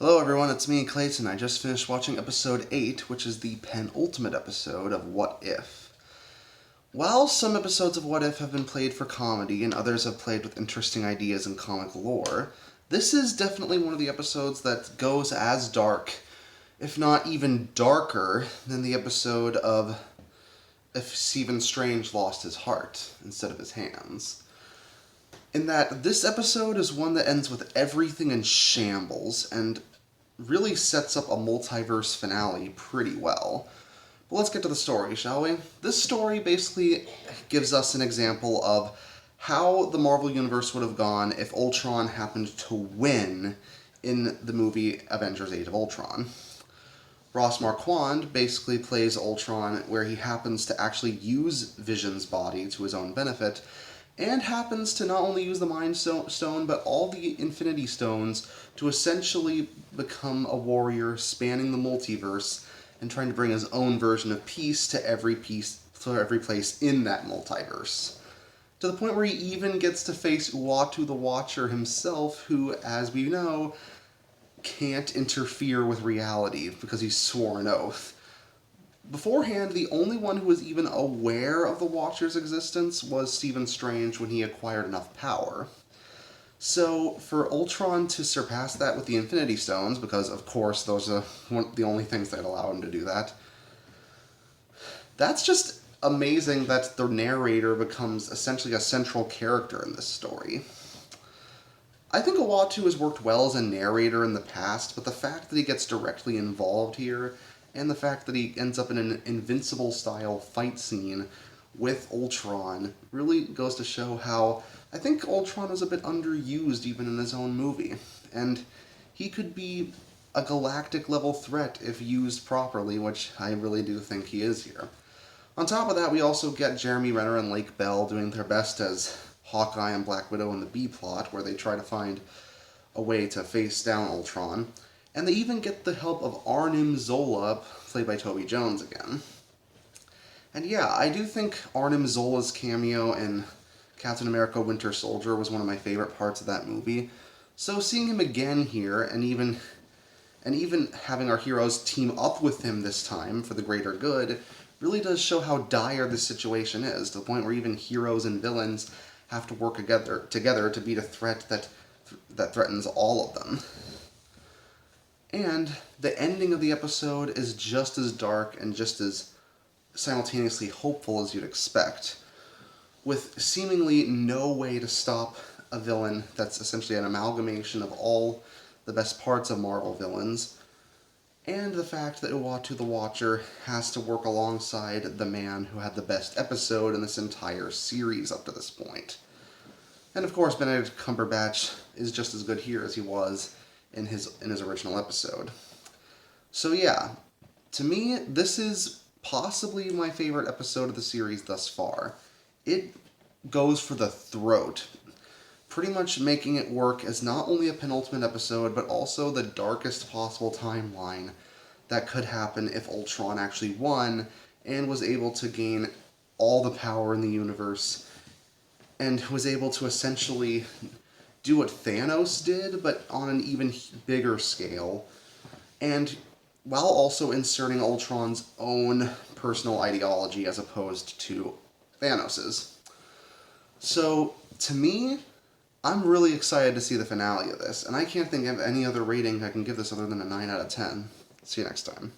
Hello everyone, it's me, Clayton. I just finished watching episode 8, which is the penultimate episode of What If. While some episodes of What If have been played for comedy and others have played with interesting ideas and comic lore, this is definitely one of the episodes that goes as dark, if not even darker, than the episode of If Stephen Strange Lost His Heart instead of his hands. In that this episode is one that ends with everything in shambles and really sets up a multiverse finale pretty well. But let's get to the story, shall we? This story basically gives us an example of how the Marvel Universe would have gone if Ultron happened to win in the movie Avengers Age of Ultron. Ross Marquand basically plays Ultron where he happens to actually use Vision's body to his own benefit, and happens to not only use the Mind Stone, but all the Infinity Stones to essentially become a warrior spanning the multiverse and trying to bring his own version of peace to every place in that multiverse. To the point where he even gets to face Uatu the Watcher himself, who, as we know, can't interfere with reality because he swore an oath. Beforehand, the only one who was even aware of the Watcher's existence was Stephen Strange when he acquired enough power. So, for Ultron to surpass that with the Infinity Stones, because of course those are the only things that allow him to do that, that's just amazing that the narrator becomes essentially a central character in this story. I think Uatu has worked well as a narrator in the past, but the fact that he gets directly involved here, and the fact that he ends up in an Invincible-style fight scene with Ultron really goes to show how I think Ultron is a bit underused even in his own movie. And he could be a galactic-level threat if used properly, which I really do think he is here. On top of that, we also get Jeremy Renner and Lake Bell doing their best as Hawkeye and Black Widow in the B-plot, where they try to find a way to face down Ultron. And they even get the help of Arnim Zola, played by Toby Jones again. And yeah, I do think Arnim Zola's cameo in Captain America Winter Soldier was one of my favorite parts of that movie. So seeing him again here, and even having our heroes team up with him this time for the greater good, really does show how dire this situation is, to the point where even heroes and villains have to work together to beat a threat that threatens all of them. And the ending of the episode is just as dark and just as simultaneously hopeful as you'd expect, with seemingly no way to stop a villain that's essentially an amalgamation of all the best parts of Marvel villains, and the fact that Uatu the Watcher has to work alongside the man who had the best episode in this entire series up to this point. And of course, Benedict Cumberbatch is just as good here as he was in his original episode. So yeah, to me, this is possibly my favorite episode of the series thus far. It goes for the throat, pretty much making it work as not only a penultimate episode, but also the darkest possible timeline that could happen if Ultron actually won and was able to gain all the power in the universe, and was able to essentially do what Thanos did, but on an even bigger scale, and while also inserting Ultron's own personal ideology as opposed to Thanos's. So, to me, I'm really excited to see the finale of this, and I can't think of any other rating I can give this other than a 9 out of 10. See you next time.